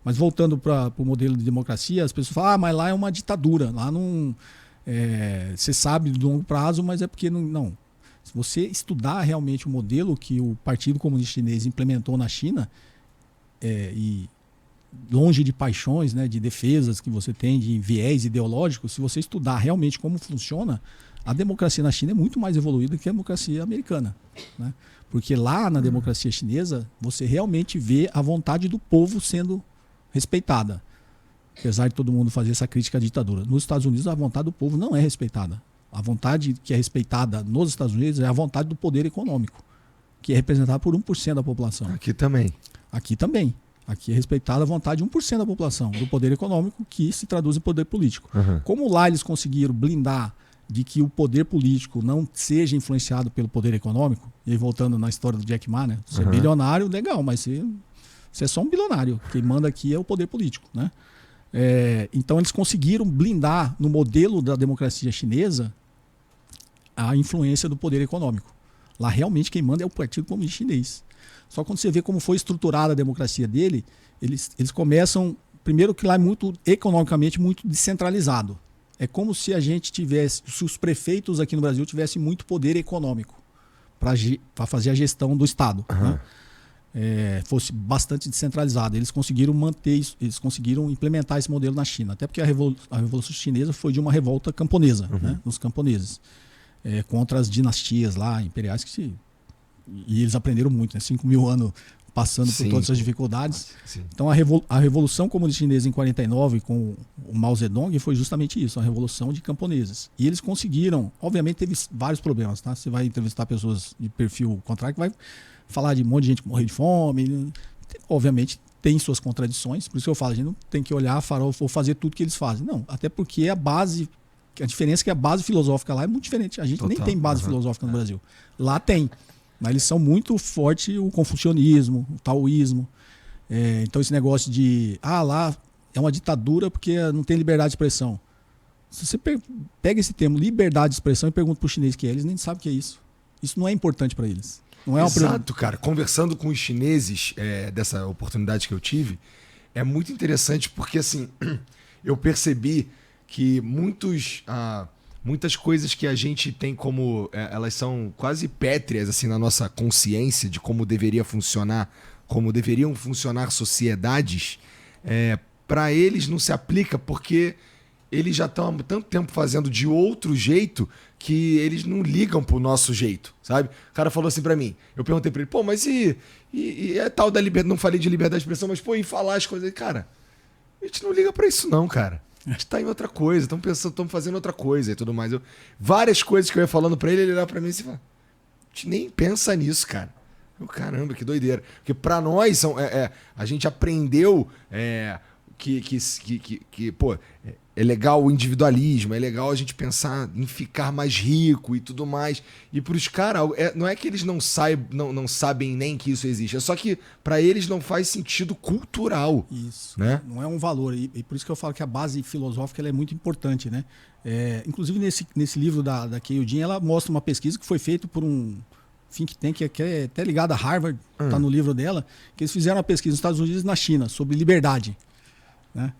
Mas voltando para o modelo de democracia, as pessoas falam, mas lá é uma ditadura, lá não... você sabe de longo prazo, mas é porque não. Se você estudar realmente o modelo que o Partido Comunista Chinês implementou na China, e longe de paixões, né, de defesas que você tem, de viés ideológico, se você estudar realmente como funciona, a democracia na China é muito mais evoluída que a democracia americana, né? Porque lá na democracia chinesa, você realmente vê a vontade do povo sendo respeitada. Apesar de todo mundo fazer essa crítica à ditadura. Nos Estados Unidos, a vontade do povo não é respeitada. A vontade que é respeitada nos Estados Unidos é a vontade do poder econômico, que é representada por 1% da população. Aqui também. Aqui também. Aqui é respeitada a vontade de 1% da população, do poder econômico, que se traduz em poder político. Uhum. Como lá eles conseguiram blindar de que o poder político não seja influenciado pelo poder econômico, e aí voltando na história do Jack Ma, né? Você é bilionário, legal, mas você é só um bilionário. Quem manda aqui é o poder político, né? Então eles conseguiram blindar no modelo da democracia chinesa a influência do poder econômico. Lá realmente quem manda é o Partido Comunista Chinês. Só quando você vê como foi estruturada a democracia dele, eles começam... Primeiro que lá é muito, economicamente, muito descentralizado. É como se a gente tivesse... Se os prefeitos aqui no Brasil tivessem muito poder econômico para fazer a gestão do Estado. Né? Fosse bastante descentralizado. Eles conseguiram manter isso, eles conseguiram implementar esse modelo na China. Até porque a Revolução Chinesa foi de uma revolta camponesa, né? Dos camponeses. Contra as dinastias lá, imperiais, e eles aprenderam muito, né? 5 mil anos passando por todas essas dificuldades. Sim. Então a Revolução Comunista Chinesa em 49 com o Mao Zedong foi justamente isso, a revolução de camponeses. E eles conseguiram, obviamente teve vários problemas, tá? Você vai entrevistar pessoas de perfil contrário que vai falar de um monte de gente que morreu de fome, obviamente tem suas contradições, por isso que eu falo, a gente não tem que olhar farol ou fazer tudo que eles fazem. Não, até porque a diferença é que a base filosófica lá é muito diferente. A gente nem tem base filosófica no Brasil. Lá tem. Mas eles são muito fortes o confucionismo, o taoísmo. Então esse negócio de lá é uma ditadura porque não tem liberdade de expressão. Se você pega esse termo liberdade de expressão e pergunta para os chineses o que é, eles nem sabem o que é isso. Isso não é importante para eles. Não é Exato, cara. Conversando com os chineses dessa oportunidade que eu tive, é muito interessante porque assim, eu percebi que muitas coisas que a gente tem como... elas são quase pétreas assim, na nossa consciência de como deveria funcionar, como deveriam funcionar sociedades, para eles não se aplica porque eles já estão há tanto tempo fazendo de outro jeito que eles não ligam pro nosso jeito, sabe? O cara falou assim pra mim, eu perguntei pra ele, pô, mas e tal da liberdade, não falei de liberdade de expressão, mas pô, e falar as coisas, cara, a gente não liga pra isso não, cara. A gente tá em outra coisa, estamos fazendo outra coisa e tudo mais. Várias coisas que eu ia falando pra ele olhava pra mim e fala, a gente nem pensa nisso, cara. Caramba, que doideira. Porque pra nós, a gente aprendeu que pô, é legal o individualismo, é legal a gente pensar em ficar mais rico e tudo mais. E pros caras, não é que eles não sabem nem que isso existe, é só que para eles não faz sentido cultural. Isso, né? Não é um valor. E por isso que eu falo que a base filosófica ela é muito importante, né? Inclusive nesse livro da Keio Jin, ela mostra uma pesquisa que foi feita por um think tank que é até ligado a Harvard, tá no livro dela, que eles fizeram uma pesquisa nos Estados Unidos e na China sobre liberdade, né?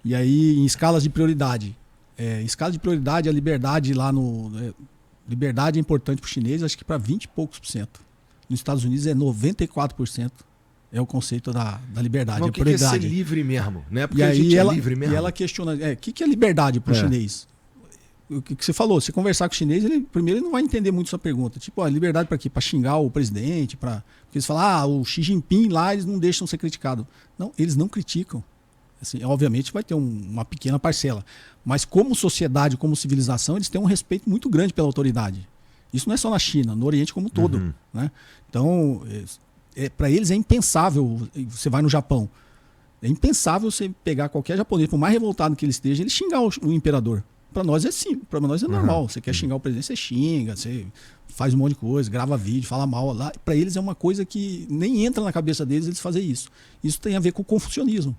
E aí, em escalas de prioridade. Em escala de prioridade, a liberdade lá liberdade é importante para o chinês, acho que para 20 e poucos por cento. Nos Estados Unidos é 94%. É o conceito da liberdade. Mas o que é ser livre mesmo? Não é porque e a aí gente é livre mesmo? E ela questiona, o que é liberdade para o chinês? O que você falou, se conversar com o chinês, primeiro ele não vai entender muito sua pergunta. Tipo, liberdade para quê? Para xingar o presidente? Porque eles falam, o Xi Jinping lá, eles não deixam ser criticado. Não, eles não criticam. Assim, obviamente vai ter uma pequena parcela. Mas como sociedade, como civilização, eles têm um respeito muito grande pela autoridade. Isso não é só na China, no Oriente como um todo. Né? Então, para eles é impensável, você vai no Japão, é impensável você pegar qualquer japonês, por mais revoltado que ele esteja, ele xingar o imperador. Para nós é sim, para nós é normal. Você quer xingar o presidente, você xinga, você faz um monte de coisa, grava vídeo, fala mal. Para eles é uma coisa que nem entra na cabeça deles eles fazerem isso. Isso tem a ver com o confucionismo.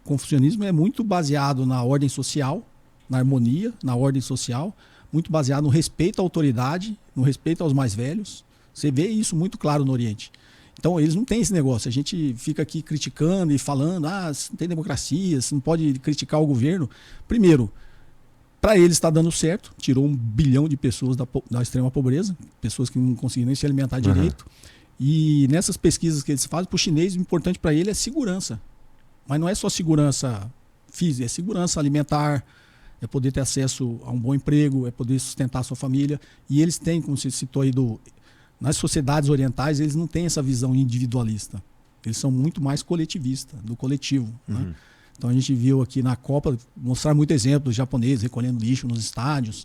O confucionismo é muito baseado na ordem social, na harmonia, na ordem social, muito baseado no respeito à autoridade, no respeito aos mais velhos. Você vê isso muito claro no Oriente. Então, eles não têm esse negócio. A gente fica aqui criticando e falando, não tem democracia, você não pode criticar o governo. Primeiro, para eles está dando certo, tirou 1 bilhão de pessoas da extrema pobreza, pessoas que não conseguiam nem se alimentar direito. E nessas pesquisas que eles fazem, para o chinês, o importante para ele é segurança. Mas não é só segurança física, é segurança alimentar, é poder ter acesso a um bom emprego, é poder sustentar a sua família. E eles têm, como você citou aí, nas sociedades orientais, eles não têm essa visão individualista. Eles são muito mais coletivistas, do coletivo. Né? Então a gente viu aqui na Copa, mostrar muito exemplo dos japoneses recolhendo lixo nos estádios.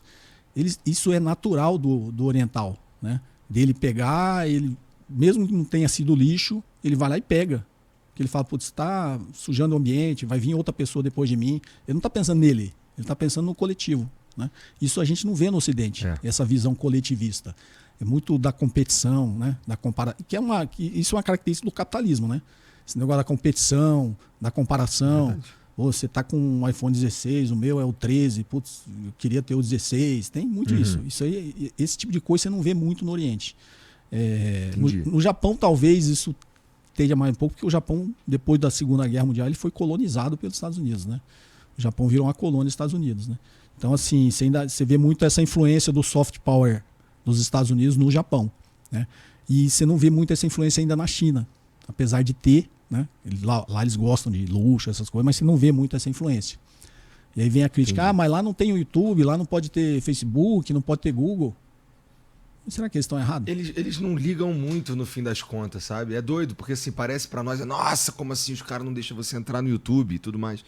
Isso é natural do oriental. Né? Dele pegar, ele, mesmo que não tenha sido lixo, ele vai lá e pega. Porque ele fala, putz, está sujando o ambiente, vai vir outra pessoa depois de mim. Ele não está pensando nele, ele está pensando no coletivo. Né? Isso a gente não vê no Ocidente, essa visão coletivista. É muito da competição, né? Da isso é uma característica do capitalismo, né? Esse negócio da competição, da comparação. Você está com um iPhone 16, o meu é o 13, putz, eu queria ter o 16. Tem muito isso. Esse tipo de coisa você não vê muito no Oriente. No Japão, talvez isso esteja mais um pouco, porque o Japão, depois da Segunda Guerra Mundial, ele foi colonizado pelos Estados Unidos, né? O Japão virou uma colônia dos Estados Unidos, né? Então, assim, você vê muito essa influência do soft power dos Estados Unidos no Japão, né? E você não vê muito essa influência ainda na China, apesar de ter, né? Lá eles gostam de luxo, essas coisas, mas você não vê muito essa influência. E aí vem a crítica, mas lá não tem o YouTube, lá não pode ter Facebook, não pode ter Google. Será que eles estão errados? Eles não ligam muito no fim das contas, sabe? É doido, porque assim, parece pra nós, nossa, como assim os caras não deixam você entrar no YouTube e tudo mais.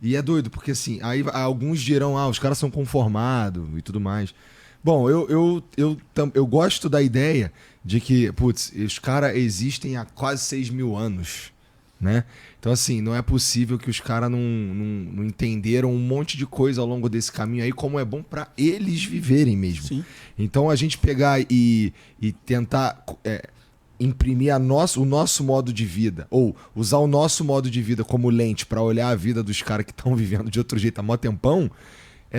E é doido, porque assim, aí alguns dirão, os caras são conformados e tudo mais. Bom, eu gosto da ideia de que, putz, os caras existem há quase 6 mil anos, né? Então, assim, não é possível que os caras não entenderam um monte de coisa ao longo desse caminho aí, como é bom para eles viverem mesmo. Sim. Então, a gente pegar e tentar imprimir o nosso modo de vida, ou usar o nosso modo de vida como lente para olhar a vida dos caras que estão vivendo de outro jeito há mó tempão,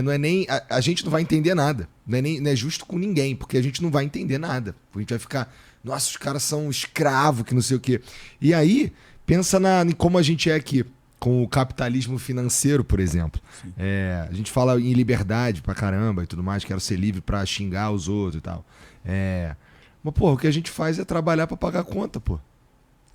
não é nem a gente não vai entender nada. Não é justo com ninguém, porque a gente não vai entender nada. A gente vai ficar, nossa, os caras são escravos, que não sei o quê. E aí, pensa em como a gente é aqui, com o capitalismo financeiro, por exemplo. A gente fala em liberdade pra caramba e tudo mais, quero ser livre pra xingar os outros e tal. Mas, pô, o que a gente faz é trabalhar pra pagar a conta, pô.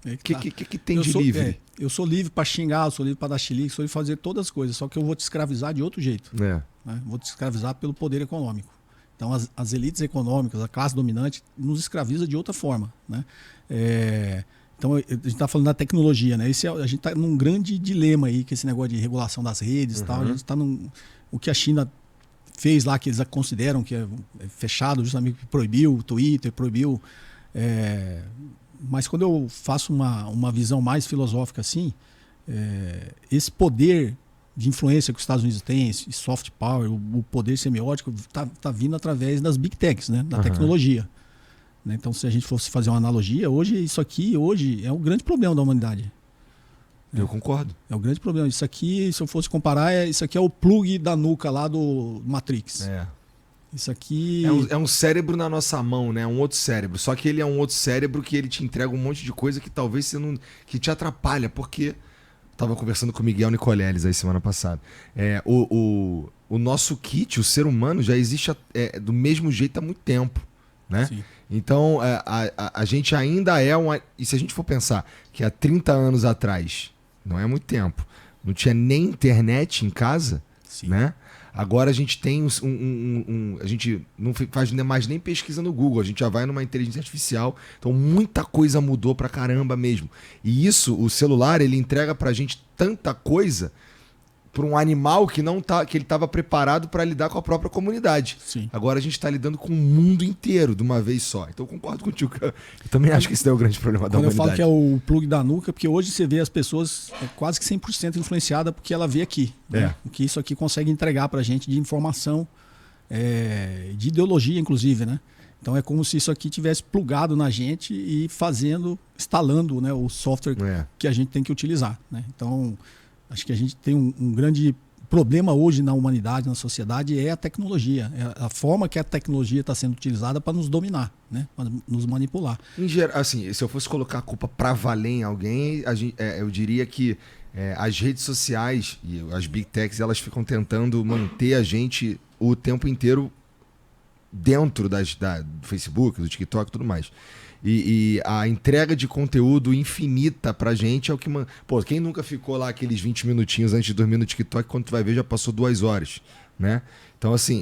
O que tem de livre? Eu sou livre para xingar, eu sou livre para dar chilique, sou livre para fazer todas as coisas, só que eu vou te escravizar de outro jeito. Né? Vou te escravizar pelo poder econômico. Então as elites econômicas, a classe dominante, nos escraviza de outra forma. Né? Então a gente está falando da tecnologia, né? A gente está num grande dilema aí, que esse negócio de regulação das redes e tal. A gente está o que a China fez lá, que eles consideram que é fechado, justamente proibiu o Twitter, proibiu... Mas quando eu faço uma visão mais filosófica assim, esse poder de influência que os Estados Unidos têm, esse soft power, o poder semiótico, tá vindo através das big techs, né? Da tecnologia. Né? Então, se a gente fosse fazer uma analogia, isso aqui é o grande problema da humanidade. Eu concordo. É o grande problema. Isso aqui, se eu fosse comparar, isso aqui é o plug da nuca lá do Matrix. Isso aqui... É um cérebro na nossa mão, né? Um outro cérebro. Só que ele é um outro cérebro que ele te entrega um monte de coisa que talvez você não... que te atrapalha, porque... Tava conversando com o Miguel Nicoleles aí semana passada. O nosso kit, o ser humano, já existe do mesmo jeito há muito tempo, né? Sim. Então, a gente ainda é E se a gente for pensar que há 30 anos atrás, não é muito tempo, não tinha nem internet em casa, Sim. né? Agora a gente tem a gente não faz mais nem pesquisa no Google, a gente já vai numa inteligência artificial. Então muita coisa mudou pra caramba mesmo. E isso, o celular, ele entrega pra gente tanta coisa para um animal que ele estava preparado para lidar com a própria comunidade. Sim. Agora a gente está lidando com o mundo inteiro de uma vez só. Então eu concordo contigo. Eu também acho que esse é o grande problema da humanidade. Quando eu falo que é o plug da nuca, porque hoje você vê as pessoas quase que 100% influenciadas porque ela vê aqui. Né? O que isso aqui consegue entregar para a gente de informação, de ideologia, inclusive. Né? Então é como se isso aqui tivesse plugado na gente e instalando, o software que a gente tem que utilizar. Né? Então... Acho que a gente tem um grande problema hoje na humanidade, na sociedade, é a tecnologia. É a forma que a tecnologia está sendo utilizada para nos dominar, né? Para nos manipular. Em geral, assim, se eu fosse colocar a culpa para valer em alguém, eu diria que as redes sociais e as big techs, elas ficam tentando manter a gente o tempo inteiro dentro do Facebook, do TikTok e tudo mais. E a entrega de conteúdo infinita pra gente é o que... Pô, quem nunca ficou lá aqueles 20 minutinhos antes de dormir no TikTok, quando tu vai ver já passou 2 horas, né? Então, assim,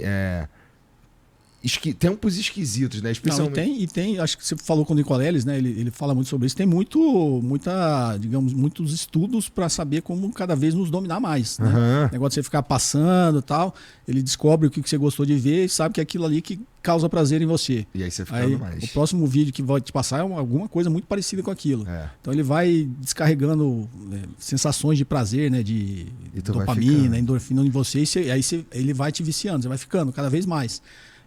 tempos esquisitos, né? Especialmente... Não, e tem, acho que você falou com o Nicoleles, né? Ele fala muito sobre isso. Tem muitos estudos para saber como cada vez nos dominar mais, né? O negócio de você ficar passando e tal, ele descobre o que você gostou de ver e sabe que é aquilo ali que causa prazer em você. E aí você fica mais. O próximo vídeo que vai te passar é alguma coisa muito parecida com aquilo. Então ele vai descarregando sensações de prazer, né? De dopamina, endorfina em você, e aí ele vai te viciando, você vai ficando cada vez mais.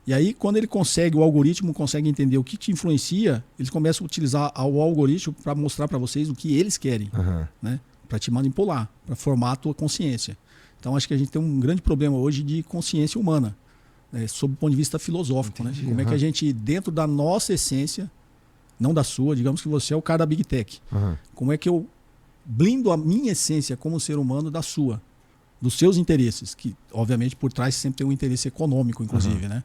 E aí, quando o algoritmo consegue entender o que te influencia, eles começam a utilizar o algoritmo para mostrar para vocês o que eles querem, né? Para te manipular, para formar a tua consciência. Então, acho que a gente tem um grande problema hoje de consciência humana, sob o ponto de vista filosófico. Entendi, né? Como é que a gente, dentro da nossa essência, não da sua, digamos que você é o cara da Big Tech, como é que eu blindo a minha essência como ser humano da sua, dos seus interesses, que, obviamente, por trás sempre tem um interesse econômico, inclusive, né?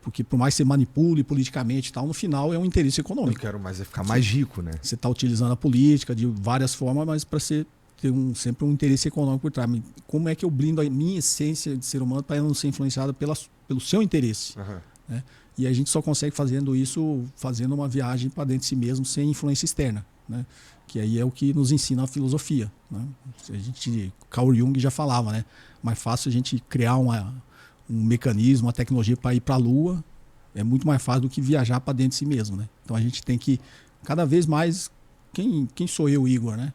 Porque por mais que você manipule politicamente e tal, no final é um interesse econômico. Eu quero mais ficar mais rico, né? Você está utilizando a política de várias formas, mas para você ter sempre um interesse econômico por trás. Como é que eu blindo a minha essência de ser humano para eu não ser influenciado pelo seu interesse? Né? E a gente só consegue fazendo isso, fazendo uma viagem para dentro de si mesmo, sem influência externa, né? Que aí é o que nos ensina a filosofia, né? Carl Jung já falava, né? Mais fácil a gente criar um mecanismo, uma tecnologia para ir para a Lua, é muito mais fácil do que viajar para dentro de si mesmo, né? Então a gente tem que, cada vez mais, quem sou eu, Igor, né?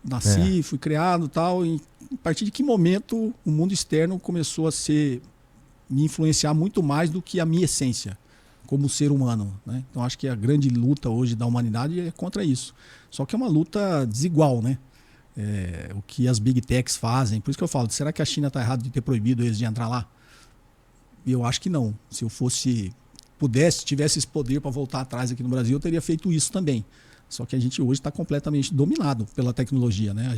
Nasci, fui criado e tal, e a partir de que momento o mundo externo começou a me influenciar muito mais do que a minha essência como ser humano, né? Então acho que a grande luta hoje da humanidade é contra isso. Só que é uma luta desigual, né? O que as Big Techs fazem. Por isso que eu falo, será que a China está errada de ter proibido eles de entrar lá? Eu acho que não. Se eu tivesse esse poder para voltar atrás aqui no Brasil, eu teria feito isso também. Só que a gente hoje está completamente dominado pela tecnologia, né?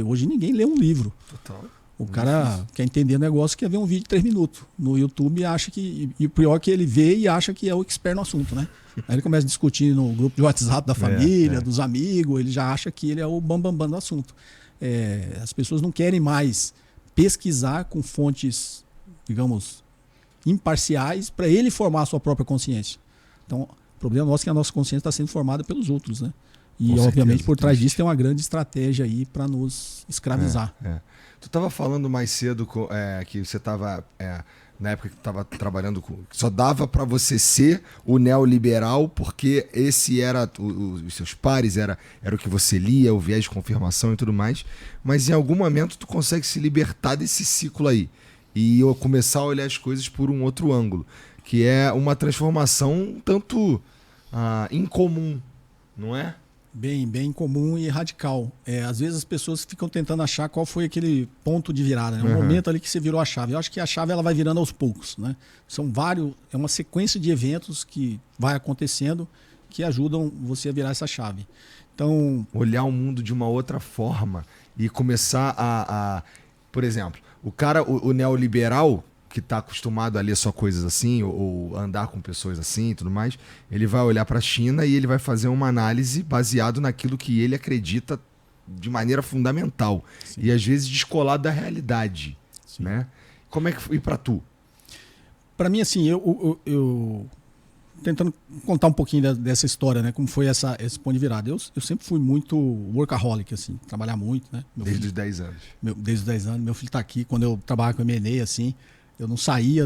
Hoje ninguém lê um livro. Total. O cara quer entender o negócio, quer ver um vídeo de 3 minutos. No YouTube acha que... E o pior é que ele vê e acha que é o expert no assunto, né? Aí ele começa a discutir no grupo de WhatsApp da família, dos amigos, ele já acha que ele é o bambambam do assunto. As pessoas não querem mais pesquisar com fontes, digamos, imparciais para ele formar a sua própria consciência. Então, o problema nosso é que a nossa consciência está sendo formada pelos outros, né? E, obviamente, por trás disso tem uma grande estratégia aí para nos escravizar. Tu estava falando mais cedo que você estava, na época que estava trabalhando só dava para você ser o neoliberal porque esse era, os seus pares, era o que você lia, o viés de confirmação e tudo mais. Mas em algum momento tu consegue se libertar desse ciclo aí e começar a olhar as coisas por um outro ângulo, que é uma transformação um tanto incomum, não é? Bem comum e radical. Às vezes as pessoas ficam tentando achar qual foi aquele ponto de virada, né? Um momento ali que você virou a chave. Eu acho que a chave ela vai virando aos poucos, né? É uma sequência de eventos que vai acontecendo que ajudam você a virar essa chave. Então, olhar o mundo de uma outra forma e começar por exemplo, o neoliberal que está acostumado a ler só coisas assim, ou andar com pessoas assim e tudo mais, ele vai olhar para a China e ele vai fazer uma análise baseado naquilo que ele acredita de maneira fundamental. Sim. E às vezes descolado da realidade. Sim. Né? Como é que foi para tu? Para mim, assim, eu tentando contar um pouquinho dessa história, né? Como foi esse ponto de virada. Eu sempre fui muito workaholic, assim, trabalhar muito, né? Desde os 10 anos. Desde os 10 anos. Meu filho está aqui. Quando eu trabalhava com a M&A, assim, eu não saía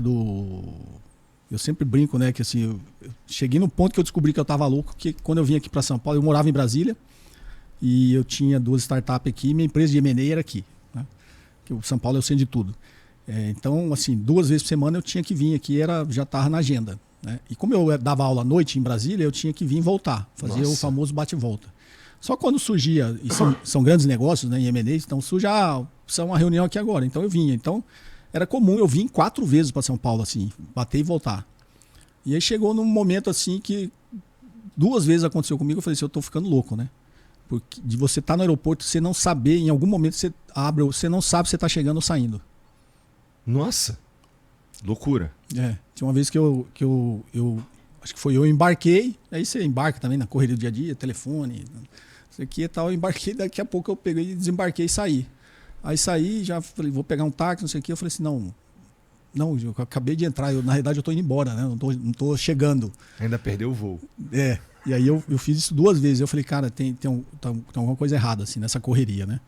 Eu sempre brinco, né? Que assim, eu cheguei no ponto que eu descobri que eu estava louco, que quando eu vim aqui para São Paulo, eu morava em Brasília e eu tinha 2 startups aqui, e minha empresa de M&A era aqui, né? Que o São Paulo é o centro de tudo. Então, assim, 2 vezes por semana eu tinha que vir aqui, já estava na agenda, né? E como eu dava aula à noite em Brasília, eu tinha que vir e voltar, fazer o famoso bate e volta. Só quando surgia, e são grandes negócios, né, em M&As, então surge, precisa uma reunião aqui agora. Então eu vinha. Então era comum, eu vim 4 vezes para São Paulo, assim, bater e voltar. E aí chegou num momento assim que 2 vezes aconteceu comigo, eu falei assim, eu tô ficando louco, né? Porque de você estar no aeroporto, você não saber, em algum momento você abre, você não sabe se você tá chegando ou saindo. Nossa, loucura. Tinha uma vez que eu acho que foi eu embarquei, aí você embarca também na correria do dia a dia, telefone, isso aqui e tal, eu embarquei, daqui a pouco eu peguei, desembarquei e saí. Aí saí, já falei, vou pegar um táxi, não sei o que, eu falei assim, não, eu acabei de entrar, na realidade eu tô indo embora, né? Não tô chegando. Ainda perdeu o voo. E aí eu fiz isso 2 vezes. Eu falei, cara, tem alguma coisa errada assim, nessa correria, né?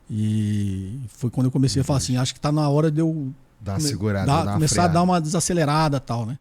E foi quando eu comecei a falar assim, acho que tá na hora de eu Dar uma segurada, começar a dar uma desacelerada e tal, né?